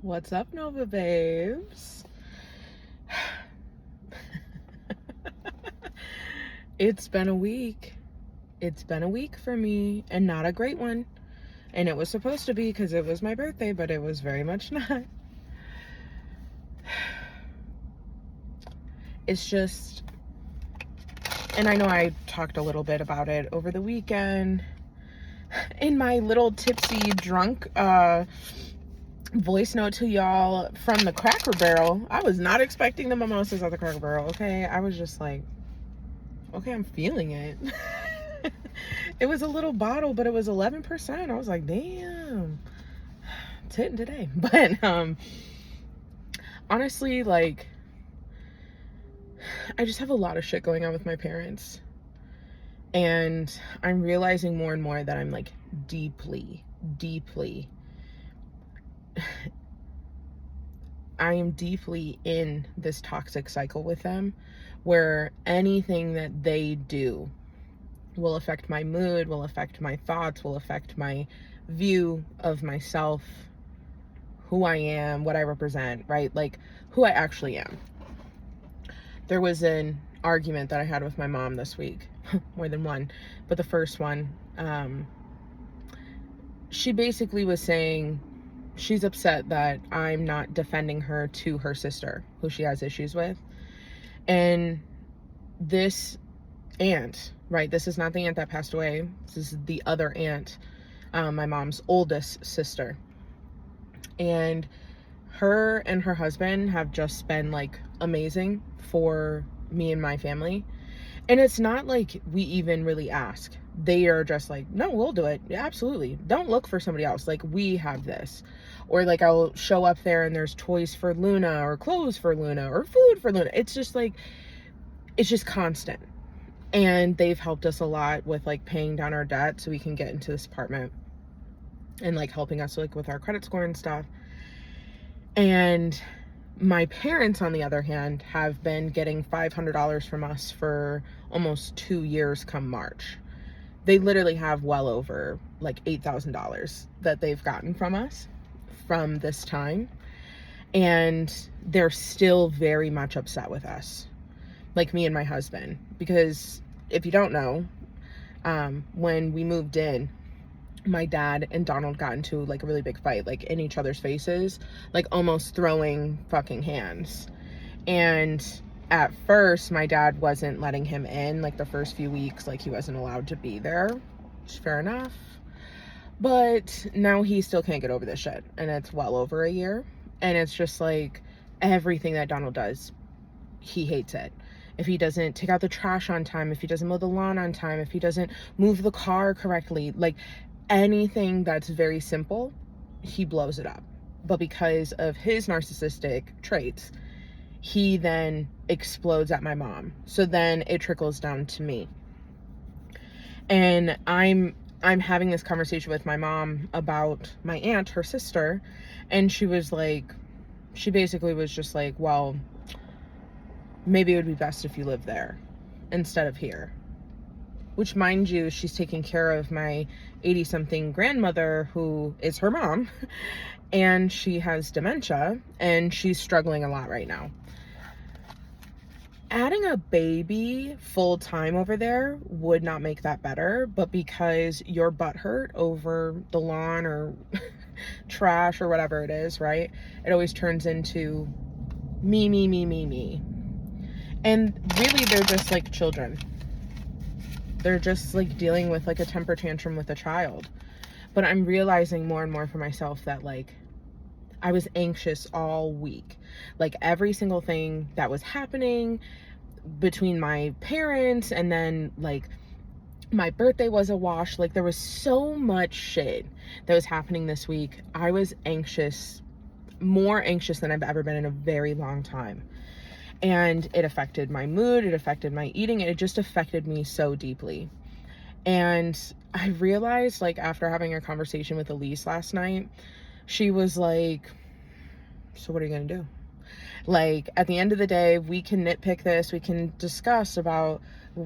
What's up, Nova Babes? It's been a week. It's been a week for me, and not a great one. And it was supposed to be because it was my birthday, but it was very much not. It's just, and I know I talked a little bit about it over the weekend in my little tipsy drunk voice note to y'all from the Cracker Barrel. I was not expecting the mimosas at the Cracker Barrel, okay? I was just like, okay, I'm feeling it. It was a little bottle, but it was 11%. I was like, damn, it's hitting today. But honestly, like, I just have a lot of shit going on with my parents. And I'm realizing more and more that I'm like deeply I am deeply in this toxic cycle with them, where anything that they do will affect my mood, will affect my thoughts, will affect my view of myself, who I am, what I represent, right? Like, who I actually am. There was an argument that I had with my mom this week, more than one, but the first one, she basically was saying she's upset that I'm not defending her to her sister, who she has issues with. And this aunt, right? This is not the aunt that passed away. This is the other aunt, my mom's oldest sister. And her and her husband have just been like amazing for me and my family. And it's not like we even really ask. They are just like, no, we'll do it. Yeah, absolutely. Don't look for somebody else. Like, we have this. Or like, I'll show up there and there's toys for Luna or clothes for Luna or food for Luna. It's just like, it's just constant. And they've helped us a lot with like paying down our debt so we can get into this apartment, and like helping us like with our credit score and stuff. And my parents, on the other hand, have been getting $500 from us for almost 2 years come March. They literally have well over like $8,000 that they've gotten from us from this time. And they're still very much upset with us, like me and my husband, because if you don't know, when we moved in, my dad and Donald got into like a really big fight, like in each other's faces, like almost throwing fucking hands. And at first my dad wasn't letting him in, like the first few weeks, like he wasn't allowed to be there, which is fair enough. But now he still can't get over this shit, and it's well over a year. And it's just like everything that Donald does, he hates it. If he doesn't take out the trash on time, if he doesn't mow the lawn on time, if he doesn't move the car correctly, like anything that's very simple, he blows it up. But because of his narcissistic traits, he then explodes at my mom. So then it trickles down to me. And I'm having this conversation with my mom about my aunt, her sister, and she basically was just like, well, maybe it would be best if you lived there instead of here. Which, mind you, she's taking care of my 80-something grandmother, who is her mom, and she has dementia, and she's struggling a lot right now. Adding a baby full-time over there would not make that better, but because you're butthurt over the lawn or trash or whatever it is, right? It always turns into me. And really, they're just like children. They're just like dealing with like a temper tantrum with a child. But I'm realizing more and more for myself that like I was anxious all week. Like every single thing that was happening between my parents, and then like my birthday was a wash. Like there was so much shit that was happening this week. I was anxious, more anxious than I've ever been in a very long time. And it affected my mood, it affected my eating, it just affected me so deeply. And I realized, like, after having a conversation with Elise last night, she was like, so what are you gonna do? Like, at the end of the day, we can nitpick this, we can discuss about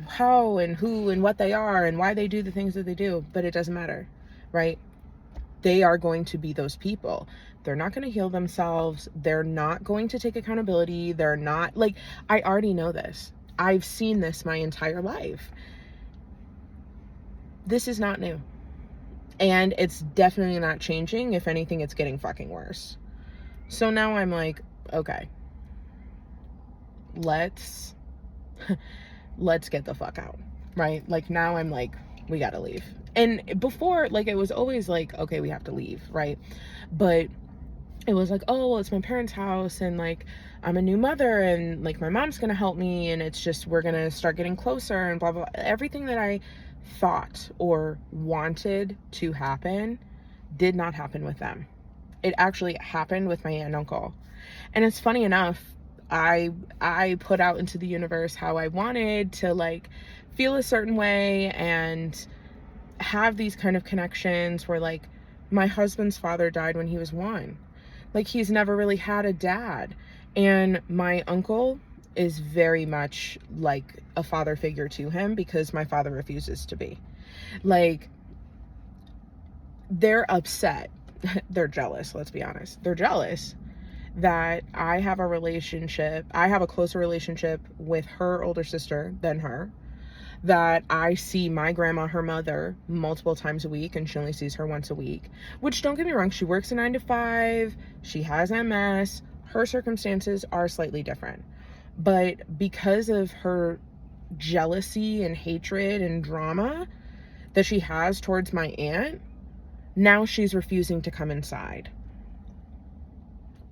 how and who and what they are and why they do the things that they do, but it doesn't matter, right? they are going to be those people. They're not going to heal themselves. They're not going to take accountability. They're not, like, I already know this. I've seen this my entire life. This is not new. And it's definitely not changing. If anything, it's getting fucking worse. So now I'm like, okay, let's get the fuck out, right? Like, now I'm like, we gotta leave. And before, like, it was always like, okay, we have to leave, right? But it was like, oh, well, it's my parents' house, and like, I'm a new mother, and like, my mom's gonna help me, and it's just, we're gonna start getting closer, and blah, blah, blah. Everything that I thought or wanted to happen did not happen with them. It actually happened with my aunt and uncle. And it's funny enough, I put out into the universe how I wanted to, like, feel a certain way and have these kind of connections where, like, my husband's father died when he was 1. Like, he's never really had a dad. And my uncle is very much like a father figure to him because my father refuses to be. Like, they're upset. They're jealous, let's be honest. They're jealous that I have a closer relationship with her older sister than her, that I see my grandma, her mother, multiple times a week, and she only sees her once a week. Which, don't get me wrong, she works a 9 to 5, she has MS, her circumstances are slightly different. But because of her jealousy and hatred and drama that she has towards my aunt, now she's refusing to come inside.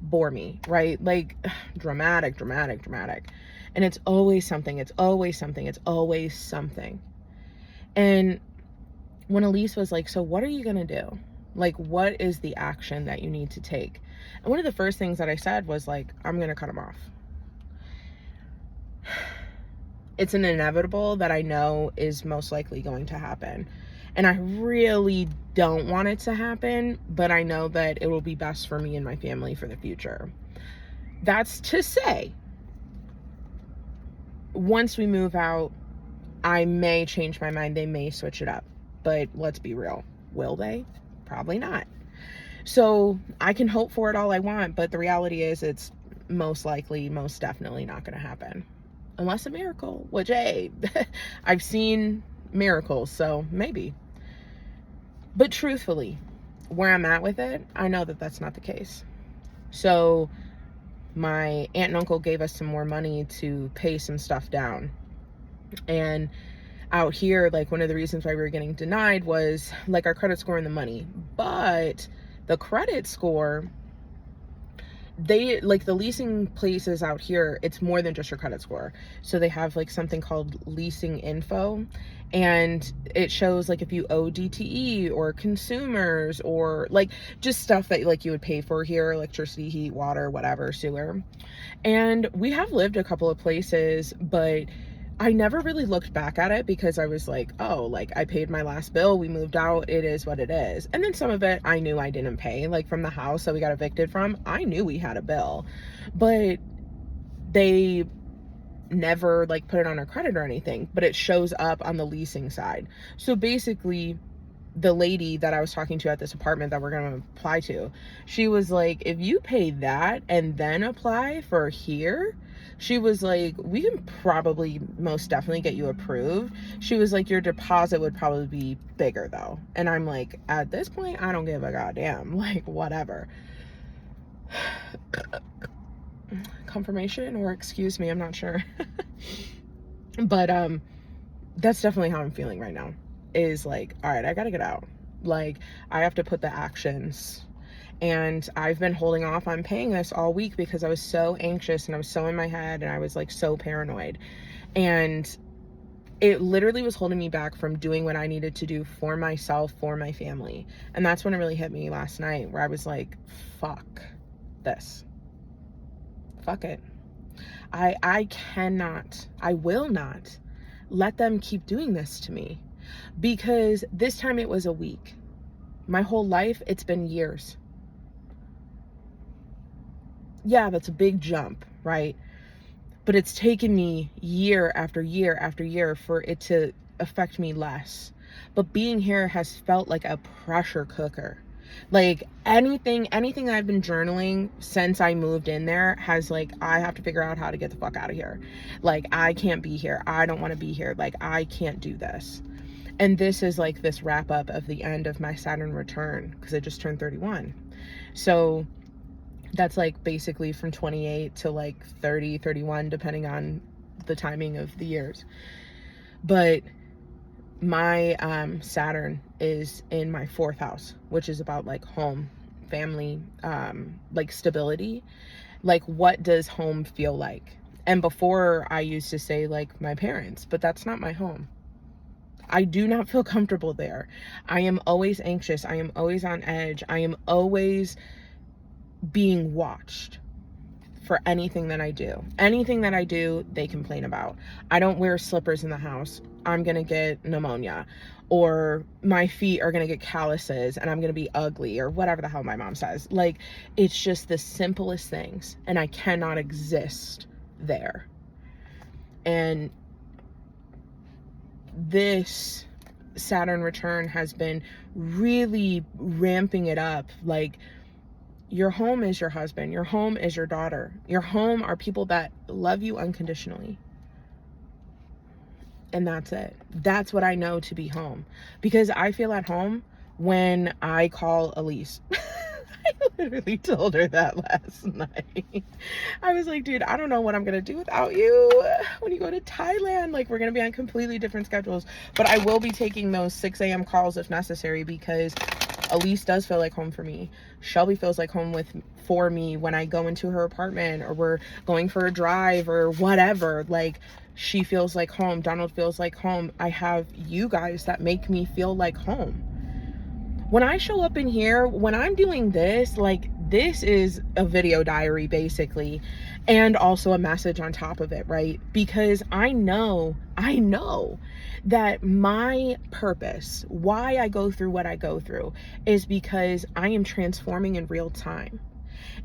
Bore me, right? Like, dramatic. And it's always something. And when Elise was like, so what are you gonna do? Like, what is the action that you need to take? And one of the first things that I said was, like, I'm gonna cut him off. It's an inevitable that I know is most likely going to happen. And I really don't want it to happen, but I know that it will be best for me and my family for the future. That's to say, once we move out, I may change my mind. They may switch it up. But let's be real. Will they? Probably not. So I can hope for it all I want, but the reality is it's most definitely not going to happen. Unless a miracle, which, hey, I've seen miracles, so maybe. But truthfully, where I'm at with it, I know that that's not the case. So my aunt and uncle gave us some more money to pay some stuff down. And out here, like, one of the reasons why we were getting denied was, like, our credit score and the money. But the credit score, they, like, the leasing places out here, it's more than just your credit score. So they have, like, something called leasing info, and it shows, like, if you owe DTE or consumers or, like, just stuff that, like, you would pay for here, electricity, heat, water, whatever, sewer. And we have lived a couple of places, but I never really looked back at it because I was like, oh, like, I paid my last bill, we moved out, it is what it is. And then some of it I knew I didn't pay, like, from the house that we got evicted from, I knew we had a bill, but they never, like, put it on our credit or anything, but it shows up on the leasing side. So basically, the lady that I was talking to at this apartment that we're going to apply to, she was like, if you pay that and then apply for here, she was like, we can probably most definitely get you approved. She was like, your deposit would probably be bigger though. And I'm like, at this point, I don't give a goddamn, like, whatever. Confirmation, or excuse me, I'm not sure. But that's definitely how I'm feeling right now, is like, all right, I gotta get out. Like, I have to put the actions. And I've been holding off on paying this all week because I was so anxious and I was so in my head and I was, like, so paranoid. And it literally was holding me back from doing what I needed to do for myself, for my family. And that's when it really hit me last night, where I was like, fuck this. Fuck it. I will not let them keep doing this to me, because this time it was a week. My whole life, it's been years. Yeah, that's a big jump, right? But it's taken me year after year after year for it to affect me less. But being here has felt like a pressure cooker. Like anything that I've been journaling since I moved in there has like, I have to figure out how to get the fuck out of here. Like, I can't be here. I don't want to be here. Like, I can't do this. And this is like this wrap up of the end of my Saturn return, because I just turned 31. So that's like basically from 28 to like 30, 31, depending on the timing of the years. But my Saturn is in my 4th house, which is about like home, family, like stability. Like, what does home feel like? And before I used to say like my parents, but that's not my home. I do not feel comfortable there. I am always anxious. I am always on edge. I am always being watched for anything that I do. Anything that I do, they complain about. I don't wear slippers in the house. I'm gonna get pneumonia, or my feet are gonna get calluses and I'm gonna be ugly, or whatever the hell my mom says. Like, it's just the simplest things, and I cannot exist there. And this Saturn return has been really ramping it up. Like, your home is your husband. Your home is your daughter. Your home are people that love you unconditionally. And that's it. That's what I know to be home. Because I feel at home when I call Elise. I literally told her that last night. I was like, dude, I don't know what I'm gonna do without you when you go to Thailand. Like, we're gonna be on completely different schedules, but I will be taking those 6 a.m. calls if necessary, because Elise does feel like home for me. Shelby feels like home for me when I go into her apartment, or we're going for a drive or whatever. Like, she feels like home. Donald feels like home. I have you guys that make me feel like home. When I show up in here, when I'm doing this, like, this is a video diary basically, and also a message on top of it, right? Because I know that my purpose, why I go through what I go through, is because I am transforming in real time.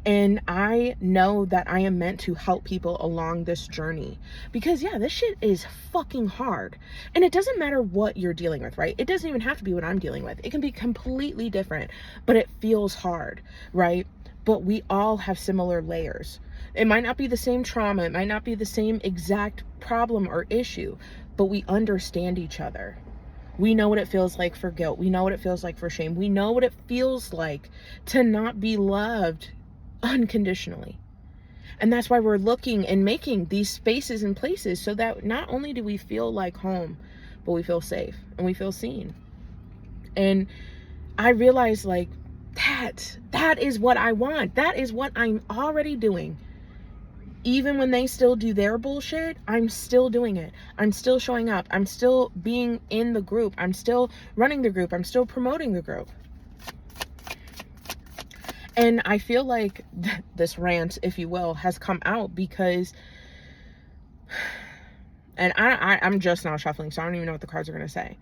And I know that I am meant to help people along this journey, because yeah, this shit is fucking hard. And it doesn't matter what you're dealing with, right? It doesn't even have to be what I'm dealing with. It can be completely different, but it feels hard, right? But we all have similar layers. It might not be the same trauma. It might not be the same exact problem or issue, but we understand each other. We know what it feels like for guilt. We know what it feels like for shame. We know what it feels like to not be loved unconditionally. And that's why we're looking and making these spaces and places, so that not only do we feel like home, but we feel safe and we feel seen. And I realize, like, that is what I want. That is what I'm already doing. Even when they still do their bullshit, I'm still doing it. I'm still showing up. I'm still being in the group. I'm still running the group. I'm still promoting the group. And I feel like this rant, if you will, has come out because, and I'm just now shuffling, so I don't even know what the cards are going to say.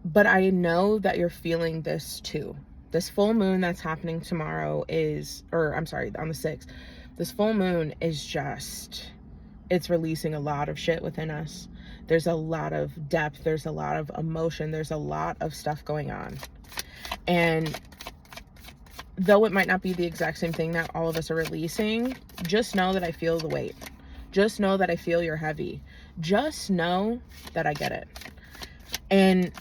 But I know that you're feeling this too. This full moon that's happening tomorrow on the 6th. This full moon is just, it's releasing a lot of shit within us. There's a lot of depth. There's a lot of emotion. There's a lot of stuff going on. And though it might not be the exact same thing that all of us are releasing, just know that I feel the weight. Just know that I feel you're heavy. Just know that I get it. And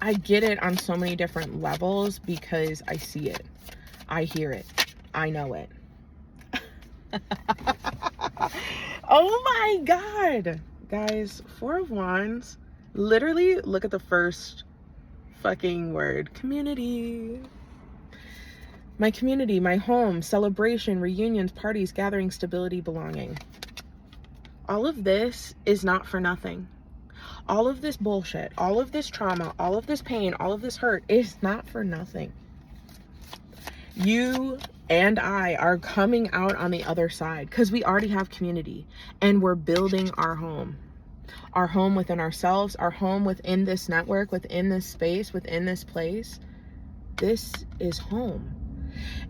I get it on so many different levels, because I see it. I hear it. I know it. Oh my God. Guys, 4 of Wands. Literally, look at the first fucking word. Community. My community, my home, celebration, reunions, parties, gatherings, stability, belonging. All of this is not for nothing. All of this bullshit, all of this trauma, all of this pain, all of this hurt is not for nothing. You and I are coming out on the other side, because we already have community, and we're building our home. Our home within ourselves, our home within this network, within this space, within this place. This is home.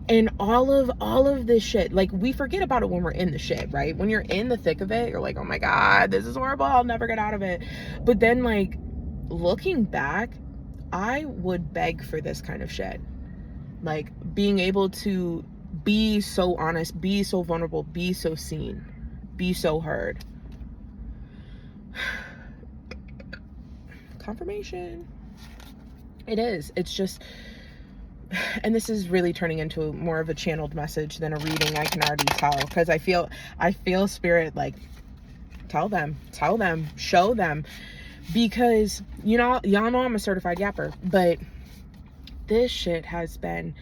And all of this shit, like, we forget about it when we're in the shit, right? When you're in the thick of it, you're like, oh my God, this is horrible, I'll never get out of it. But then, like, looking back, I would beg for this kind of shit. Like, being able to be so honest, be so vulnerable, be so seen, be so heard. Confirmation. It is. It's just, and this is really turning into more of a channeled message than a reading, I can already tell, because I feel spirit like, tell them, show them, because y'all know I'm a certified yapper, but this shit has been,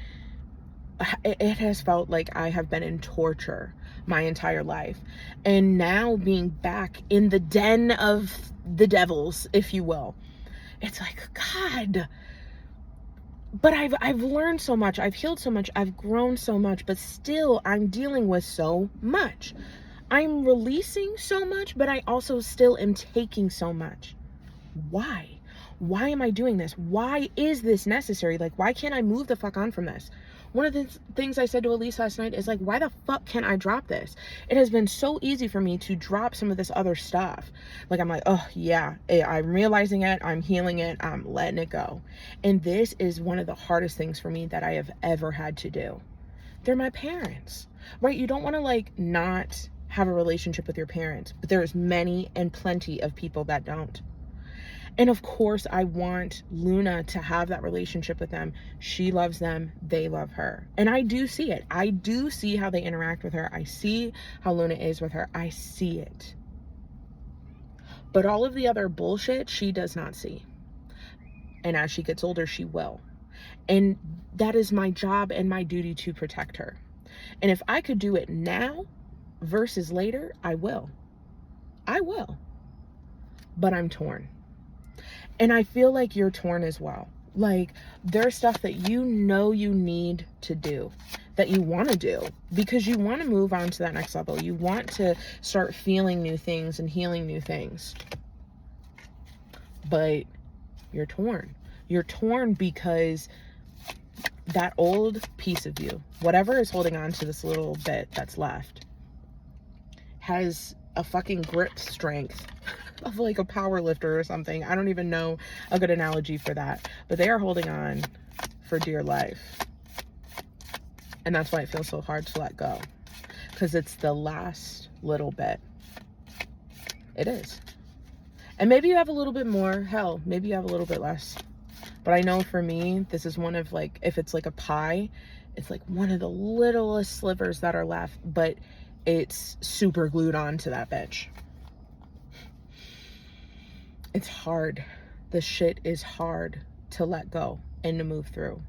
it has felt like I have been in torture my entire life, and now being back in the den of the devils, if you will, it's like, God. But I've learned so much, I've healed so much, I've grown so much, but still I'm dealing with so much. I'm releasing so much, but I also still am taking so much. Why? Why am I doing this? Why is this necessary? Like, why can't I move the fuck on from this? One of the things I said to Elise last night is like, why the fuck can't I drop this? It has been so easy for me to drop some of this other stuff. Like, I'm like, oh yeah, I'm realizing it, I'm healing it, I'm letting it go. And this is one of the hardest things for me that I have ever had to do. They're my parents, right? You don't want to like not have a relationship with your parents, but there's many and plenty of people that don't. And of course, I want Luna to have that relationship with them. She loves them. They love her. And I do see it. I do see how they interact with her. I see how Luna is with her. I see it. But all of the other bullshit, she does not see. And as she gets older, she will. And that is my job and my duty to protect her. And if I could do it now versus later, I will. I will. But I'm torn. And I feel like you're torn as well. Like, there's stuff that you know you need to do, that you want to do, because you want to move on to that next level. You want to start feeling new things and healing new things. But you're torn. You're torn because that old piece of you, whatever is holding on to this little bit that's left, has a fucking grip strength of like a power lifter or something. I don't even know a good analogy for that, but they are holding on for dear life. And that's why it feels so hard to let go, because it's the last little bit. It is. And maybe you have a little bit more, hell, maybe you have a little bit less. But I know for me, this is one of like, if it's like a pie, it's like one of the littlest slivers that are left, but it's super glued on to that bitch. It's hard. The shit is hard to let go and to move through.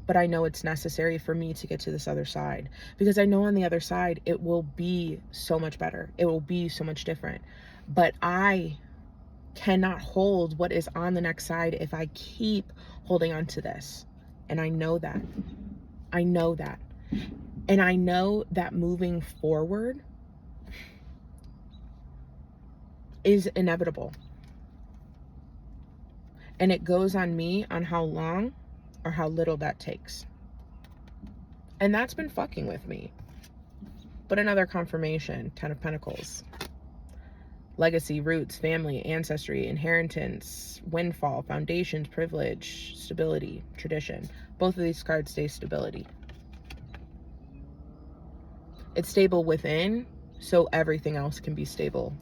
But I know it's necessary for me to get to this other side, because I know on the other side, it will be so much better. It will be so much different. But I cannot hold what is on the next side if I keep holding on to this. And I know that. I know that. And I know that moving forward is inevitable. And it goes on me on how long or how little that takes. And that's been fucking with me. But another confirmation, 10 of Pentacles. Legacy, roots, family, ancestry, inheritance, windfall, foundations, privilege, stability, tradition. Both of these cards say stability. It's stable within, so everything else can be stable.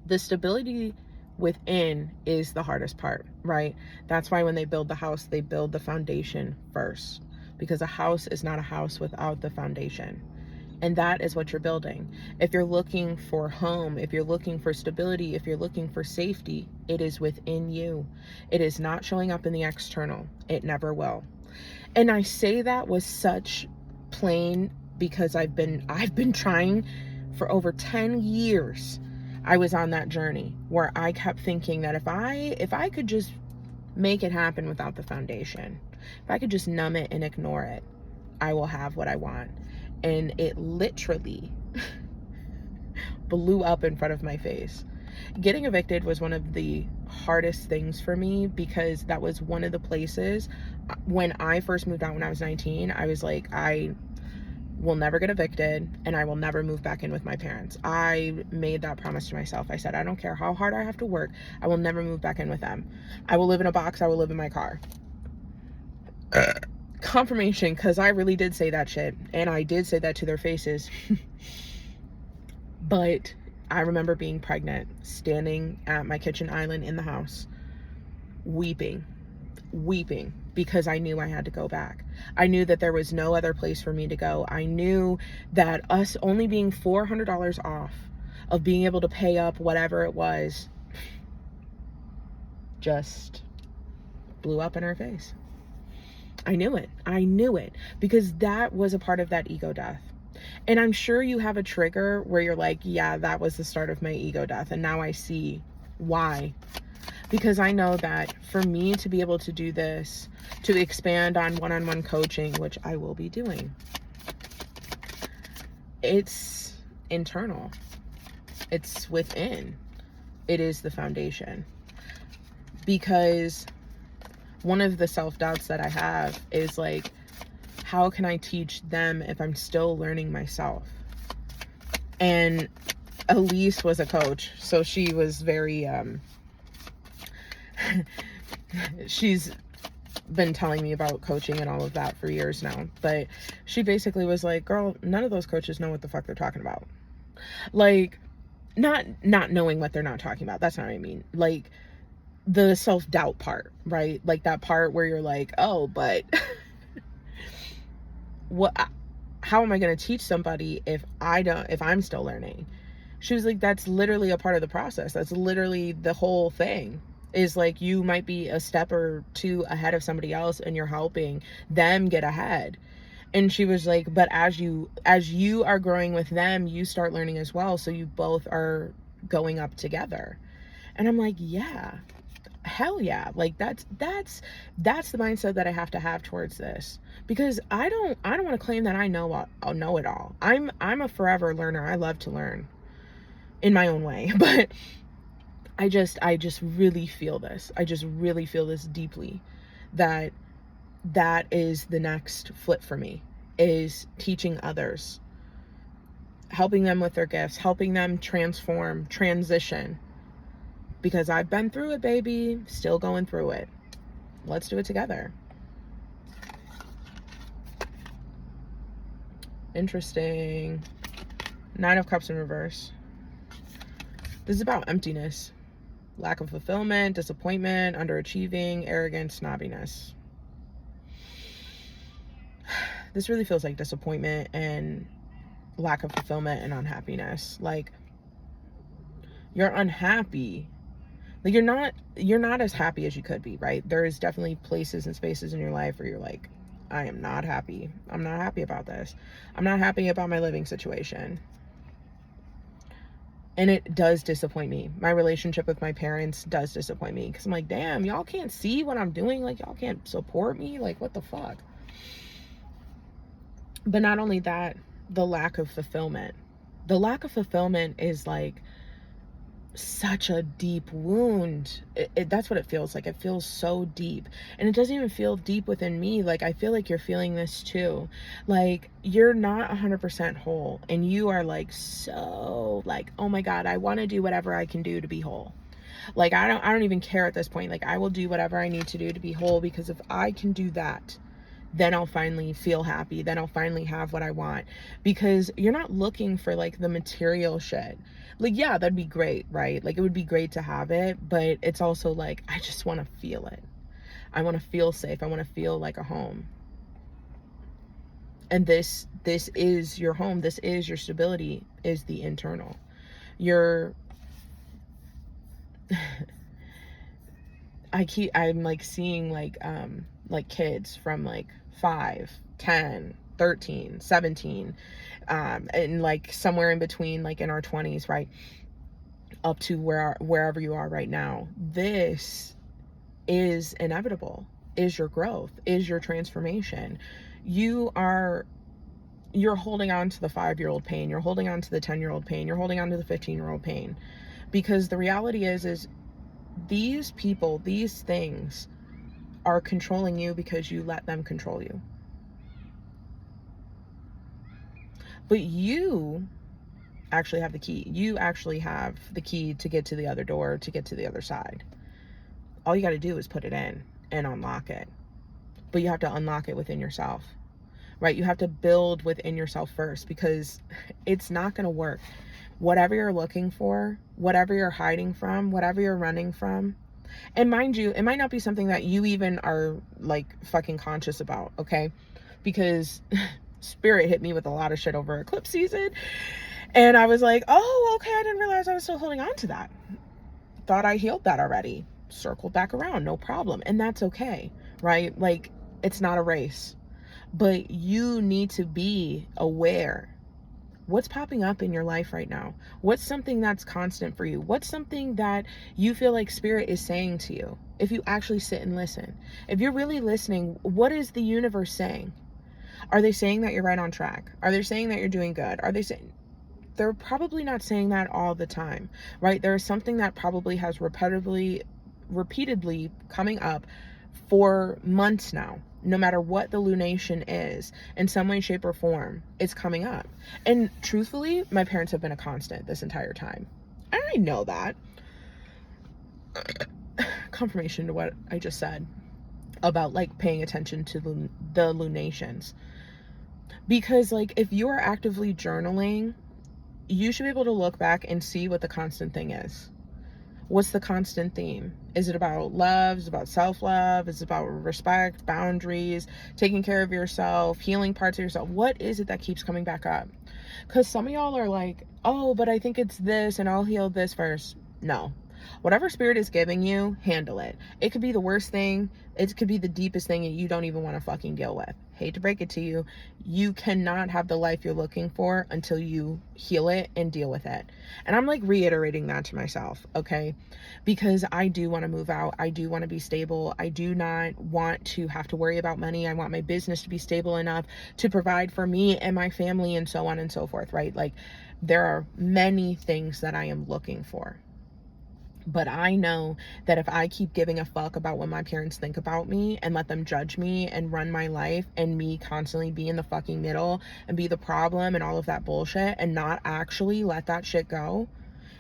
The stability within is the hardest part, right? That's why when they build the house, they build the foundation first, because a house is not a house without the foundation. And that is what you're building. If you're looking for home, if you're looking for stability, if you're looking for safety, it is within you. It is not showing up in the external. It never will. And I say that with such plain, because I've been trying for over 10 years. I was on that journey where I kept thinking that if I could just make it happen without the foundation, if I could just numb it and ignore it, I will have what I want. And it literally blew up in front of my face. Getting evicted was one of the hardest things for me, because that was one of the places when I first moved out when I was 19, I was like, will never get evicted, and I will never move back in with my parents. I made that promise to myself. I said, I don't care how hard I have to work, I will never move back in with them. I will live in a box, I will live in my car. Confirmation, because I really did say that shit, and I did say that to their faces. But I remember being pregnant, standing at my kitchen island in the house, weeping, because I knew I had to go back. I knew that there was no other place for me to go. I knew that us only being $400 off of being able to pay up whatever it was just blew up in her face. I knew it because that was a part of that ego death. And I'm sure you have a trigger where you're like, yeah, that was the start of my ego death, and now I see why. Because I know that for me to be able to do this, to expand on one-on-one coaching, which I will be doing, it's internal. It's within. It is the foundation. Because one of the self-doubts that I have is like, how can I teach them if I'm still learning myself? And Elise was a coach, so she was very, she's been telling me about coaching and all of that for years now, but she basically was like, girl, none of those coaches know what the fuck they're talking about. Like, not knowing what they're not talking about, that's not what I mean. Like, the self-doubt part, right? Like that part where you're like, oh, but how am I going to teach somebody if I'm still learning? She was like, that's literally a part of the process. That's literally the whole thing, is like, you might be a step or two ahead of somebody else and you're helping them get ahead. And she was like, but as you are growing with them, you start learning as well. So you both are going up together. And I'm like, yeah, hell yeah. Like that's the mindset that I have to have towards this, because I don't want to claim that I know it all. I'm a forever learner. I love to learn in my own way, but I just really feel this. I just really feel this deeply, that is the next flip for me, is teaching others, helping them with their gifts, helping them transform, transition. Because I've been through it, baby. Still going through it. Let's do it together. Interesting. 9 of Cups in reverse. This is about emptiness. Lack of fulfillment, disappointment, underachieving, arrogance, snobbiness. This really feels like disappointment and lack of fulfillment and unhappiness. Like, you're unhappy. Like, you're not as happy as you could be, right? There's definitely places and spaces in your life where you're like, I am not happy. I'm not happy about this. I'm not happy about my living situation. And it does disappoint me. My relationship with my parents does disappoint me, because I'm like, damn, y'all can't see what I'm doing. Like, y'all can't support me. Like, what the fuck? But not only that, the lack of fulfillment. The lack of fulfillment is like such a deep wound. That's what it feels like. It feels so deep, and it doesn't even feel deep within me. Like, I feel like you're feeling this too. Like, you're not 100% whole, and you are like, so like, oh my God, I want to do whatever I can do to be whole. Like, I don't even care at this point. Like, I will do whatever I need to do to be whole, because if I can do that, then I'll finally feel happy. Then I'll finally have what I want. Because you're not looking for like the material shit. Like, yeah, that'd be great, right? Like, it would be great to have it, but it's also like, I just want to feel it. I want to feel safe. I want to feel like a home. And this is your home. This is your stability, is the internal. I'm like seeing like kids from like 5, 10, 13, 17, and like somewhere in between, like in our 20s, right, up to wherever you are right now. This is inevitable, is your growth, is your transformation. You're holding on to the 5-year-old pain, you're holding on to the 10-year-old pain, you're holding on to the 15-year-old pain, because the reality is these people, these things are controlling you because you let them control you. But you actually have the key. You actually have the key to get to the other door, to get to the other side. All you got to do is put it in and unlock it. But you have to unlock it within yourself, right? You have to build within yourself first, because it's not going to work. Whatever you're looking for, whatever you're hiding from, whatever you're running from, and mind you, it might not be something that you even are like fucking conscious about, okay? Because Spirit hit me with a lot of shit over eclipse season. And I was like, oh, okay, I didn't realize I was still holding on to that. Thought I healed that already. Circled back around, no problem. And that's okay, right? Like, it's not a race. But you need to be aware. What's popping up in your life right now? What's something that's constant for you? What's something that you feel like Spirit is saying to you? If you actually sit and listen. If you're really listening, what is the universe saying? Are they saying that you're right on track? Are they saying that you're doing good? Are they saying... They're probably not saying that all the time, right? There is something that probably has repeatedly coming up for months now. No matter what the lunation is, in some way, shape, or form, it's coming up. And truthfully, my parents have been a constant this entire time. I know that. Confirmation to what I just said about like paying attention to the lunations. Because like if you are actively journaling, you should be able to look back and see what the constant thing is. What's the constant theme? Is it about love? Is it about self-love? Is it about respect, boundaries, taking care of yourself, healing parts of yourself? What is it that keeps coming back up? Because some of y'all are like, oh, but I think it's this and I'll heal this first. No. Whatever Spirit is giving you, handle it. It could be the worst thing. It could be the deepest thing that you don't even want to fucking deal with. Hate to break it to you. You cannot have the life you're looking for until you heal it and deal with it. And I'm like reiterating that to myself, okay? Because I do want to move out. I do want to be stable. I do not want to have to worry about money. I want my business to be stable enough to provide for me and my family and so on and so forth, right? Like there are many things that I am looking for. But I know that if I keep giving a fuck about what my parents think about me and let them judge me and run my life and me constantly be in the fucking middle and be the problem and all of that bullshit and not actually let that shit go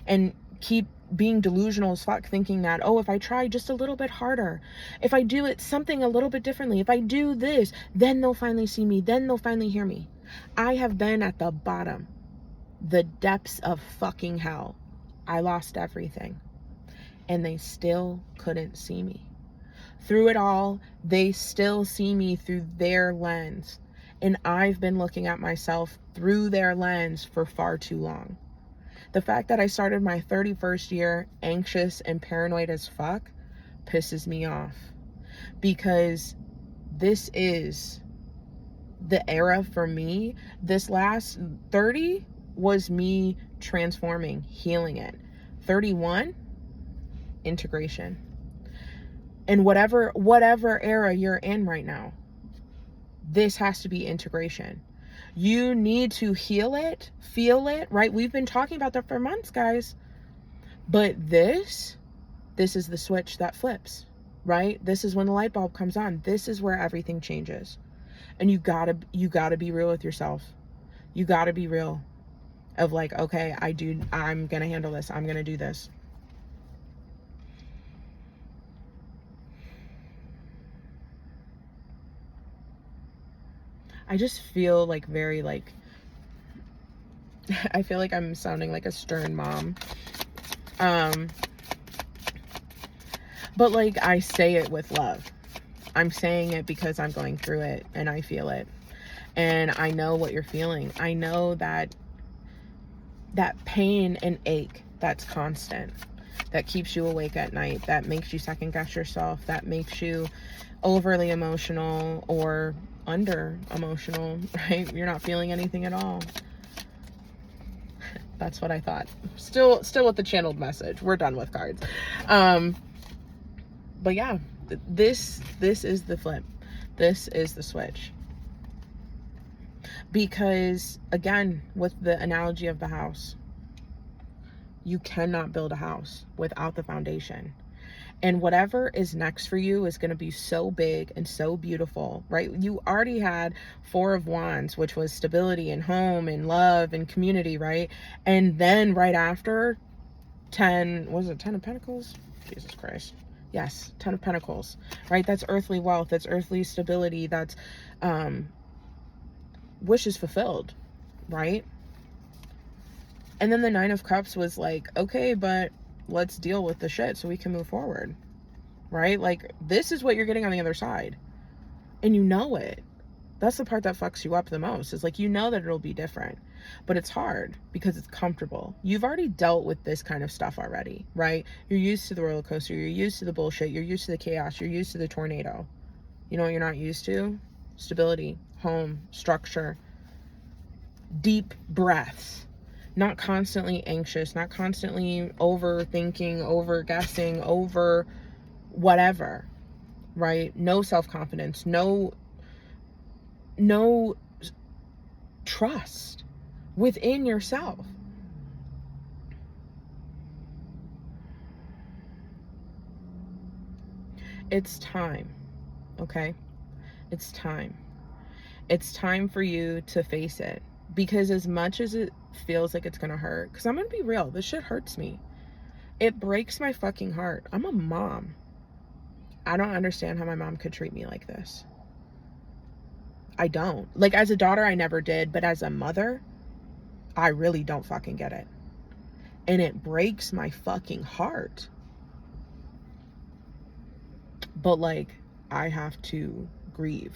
and keep being delusional as fuck, thinking that, oh, if I try just a little bit harder, if I do it something a little bit differently, if I do this, then they'll finally see me, then they'll finally hear me. I have been at the bottom, the depths of fucking hell. I lost everything. And they still couldn't see me. Through it all, they still see me through their lens. And I've been looking at myself through their lens for far too long. The fact that I started my 31st year anxious and paranoid as fuck pisses me off. Because this is the era for me. This last 30 was me transforming, healing it. 31, integration. And whatever era you're in right now, this has to be integration. You need to heal it, feel it, right? We've been talking about that for months, guys. But this is the switch that flips, right? This is when the light bulb comes on. This is where everything changes. And you gotta be real with yourself. You gotta be real of like, okay, I'm gonna handle this. I'm gonna do this. I just feel like very like, I feel like I'm sounding like a stern mom. But like I say it with love. I'm saying it because I'm going through it and I feel it. And I know what you're feeling. I know that pain and ache that's constant, that keeps you awake at night, that makes you second guess yourself, that makes you overly emotional or under emotional, right? You're not feeling anything at all. That's what I thought. Still with the channeled message. We're done with cards. But yeah, this is the flip. This is the switch. Because again, with the analogy of the house, you cannot build a house without the foundation. And whatever is next for you is going to be so big and so beautiful, right? You already had 4 of Wands, which was stability and home and love and community, right? And then right after, 10 of Pentacles? Jesus Christ. Yes, 10 of Pentacles, right? That's earthly wealth. That's earthly stability. That's wishes fulfilled, right? And then the 9 of Cups was like, okay, but let's deal with the shit so we can move forward, right? Like, this is what you're getting on the other side. And you know it. That's the part that fucks you up the most. Is like, you know that it'll be different, but it's hard because it's comfortable. You've already dealt with this kind of stuff already, right? You're used to the roller coaster. You're used to the bullshit. You're used to the chaos. You're used to the tornado. You know what you're not used to? Stability, home, structure, deep breaths. Not constantly anxious, not constantly overthinking, over guessing, over whatever, right? No self-confidence, no trust within yourself. It's time, okay? It's time. It's time for you to face it. Because as much as it feels like it's gonna hurt, because I'm gonna be real, this shit hurts me. It breaks my fucking heart. I'm a mom. I don't understand how my mom could treat me like this. I don't. Like, as a daughter, I never did, but as a mother, I really don't fucking get it. And it breaks my fucking heart. But, like, I have to grieve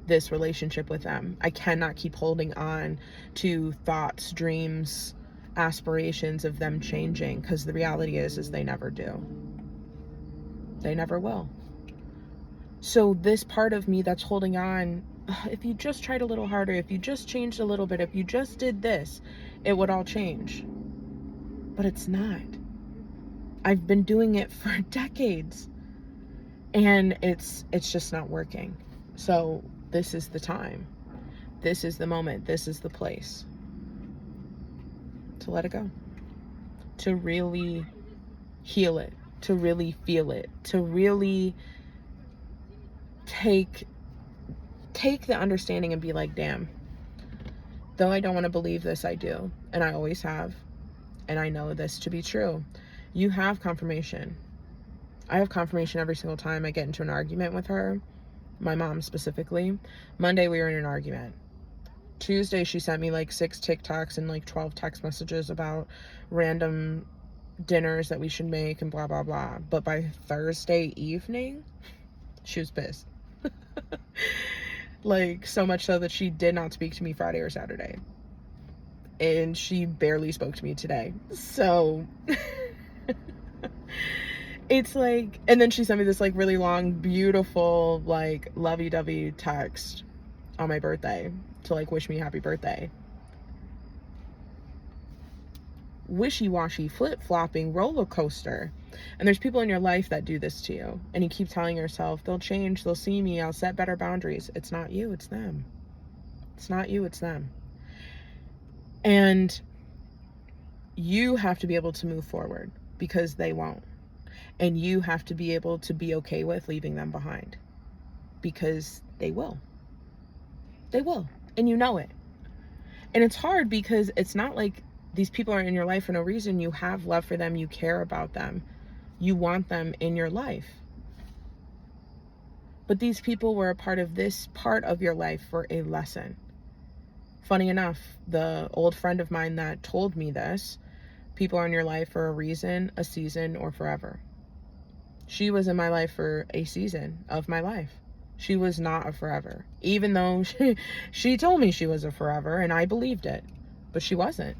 this relationship with them. I cannot keep holding on to thoughts, dreams, aspirations of them changing, because the reality is they never do. They never will. So this part of me that's holding on, if you just tried a little harder, if you just changed a little bit, if you just did this, it would all change. But it's not. I've been doing it for decades, and it's just not working. So this is the time. This is the moment. This is the place to let it go, to really heal it, to really feel it, to really take the understanding and be like, damn, though I don't want to believe this, I do. And I always have. And I know this to be true. You have confirmation. I have confirmation every single time I get into an argument with her. My mom specifically. Monday we were in an argument. Tuesday she sent me like 6 TikToks and like 12 text messages about random dinners that we should make and blah blah blah. But by Thursday evening, she was pissed. Like, so much so that she did not speak to me Friday or Saturday. And she barely spoke to me today. So it's like, and then she sent me this like really long, beautiful, like lovey-dovey text on my birthday to like wish me happy birthday. Wishy-washy, flip-flopping roller coaster. And there's people in your life that do this to you, and you keep telling yourself, they'll change, they'll see me, I'll set better boundaries. It's not you, it's them. It's not you, it's them. And you have to be able to move forward, because they won't. And you have to be able to be okay with leaving them behind, because they will. They will. And you know it. And it's hard because it's not like these people are in your life for no reason. You have love for them. You care about them. You want them in your life. But these people were a part of this part of your life for a lesson. Funny enough, the old friend of mine that told me this, people are in your life for a reason, a season, or forever. She was in my life for a season of my life. She was not a forever. Even though she told me she was a forever, and I believed it. But she wasn't.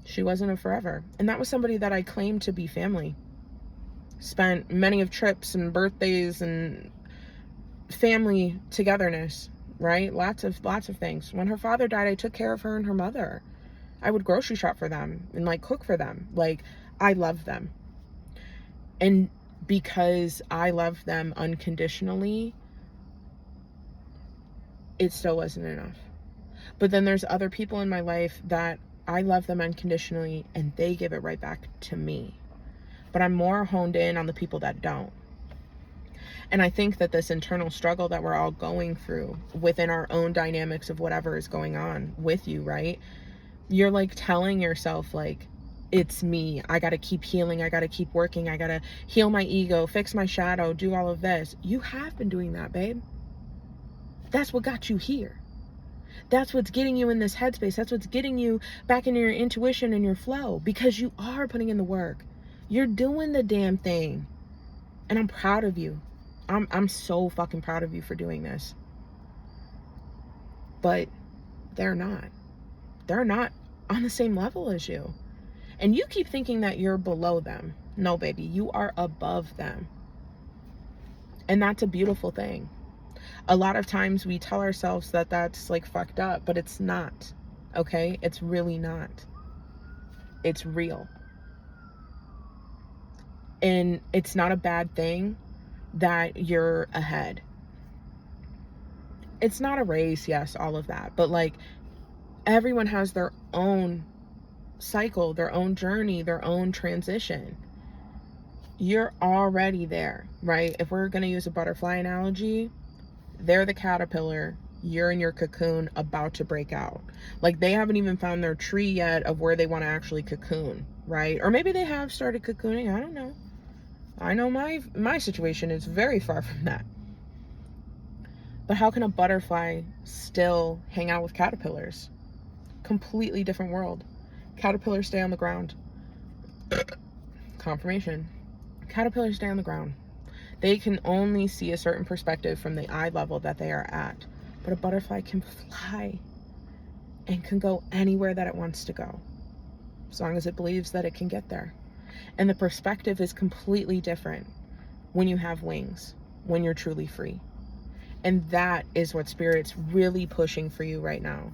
She wasn't a forever. And that was somebody that I claimed to be family. Spent many of trips and birthdays and family togetherness, right? Lots of things. When her father died, I took care of her and her mother. I would grocery shop for them and like cook for them. Like, I loved them. And because I loved them unconditionally, it still wasn't enough. But then there's other people in my life that I love them unconditionally, and they give it right back to me. but I'm more honed in on the people that don't. And I think that this internal struggle that we're all going through within our own dynamics of whatever is going on with you, right? You're like telling yourself, like, it's me. I got to keep healing. I got to keep working. I got to heal my ego, fix my shadow, do all of this. You have been doing that, babe. That's what got you here. That's what's getting you in this headspace. That's what's getting you back into your intuition and your flow, because you are putting in the work. You're doing the damn thing. And I'm proud of you. I'm so fucking proud of you for doing this. But they're not. They're not on the same level as you. And you keep thinking that you're below them. No, baby, you are above them. And that's a beautiful thing. A lot of times we tell ourselves that that's like fucked up, but it's not. Okay? It's really not. It's real. And it's not a bad thing that you're ahead. It's not a race, yes, all of that. But like, everyone has their own cycle, their own journey, their own transition. You're already there, right? If we're going to use a butterfly analogy, they're the caterpillar, you're in your cocoon about to break out. Like, they haven't even found their tree yet of where they want to actually cocoon, right? Or maybe they have started cocooning, I don't know. I know my situation is very far from that. But how can a butterfly still hang out with caterpillars? Completely different world. Caterpillars stay on the ground. Confirmation. Caterpillars stay on the ground. They can only see a certain perspective from the eye level that they are at. But a butterfly can fly and can go anywhere that it wants to go, as long as it believes that it can get there. And the perspective is completely different when you have wings, when you're truly free. And that is what Spirit's really pushing for you right now,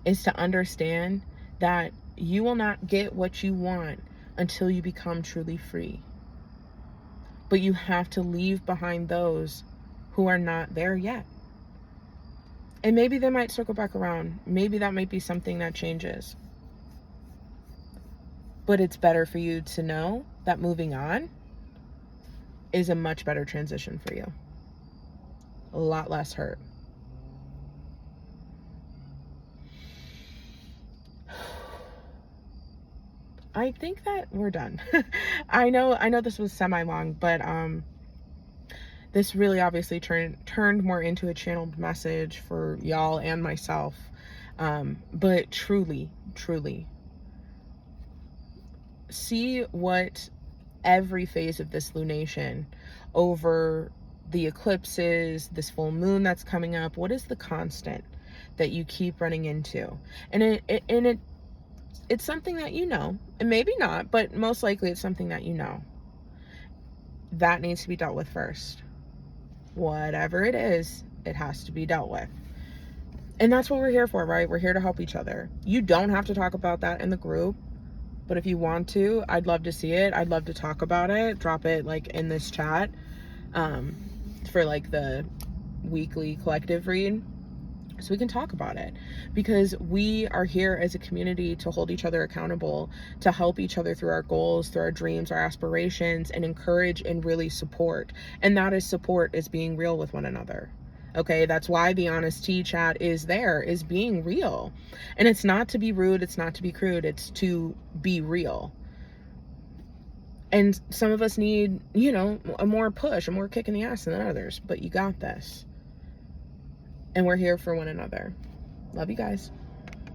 is to understand that you will not get what you want until you become truly free. But you have to leave behind those who are not there yet. And maybe they might circle back around. Maybe that might be something that changes. But it's better for you to know that moving on is a much better transition for you. A lot less hurt. I think that we're done. I know this was semi-long, but this really obviously turned more into a channeled message for y'all and myself. But truly, see what every phase of this lunation, over the eclipses, this full moon that's coming up, what is the constant that you keep running into? And it's something that you know, and maybe not, but most likely it's something that you know. That needs to be dealt with first. Whatever it is, it has to be dealt with. And that's what we're here for, right? We're here to help each other. You don't have to talk about that in the group, but if you want to, I'd love to see it. I'd love to talk about it. Drop it like in this chat for like the weekly collective read, so we can talk about it, because we are here as a community to hold each other accountable, to help each other through our goals, through our dreams, our aspirations, and encourage and really support. And that is support, is being real with one another. Okay, that's why the Honest Tea chat is there, is being real. And it's not to be rude, it's not to be crude, it's to be real. And some of us need, you know, a more push, a more kick in the ass than others, but you got this. And we're here for one another. Love you guys.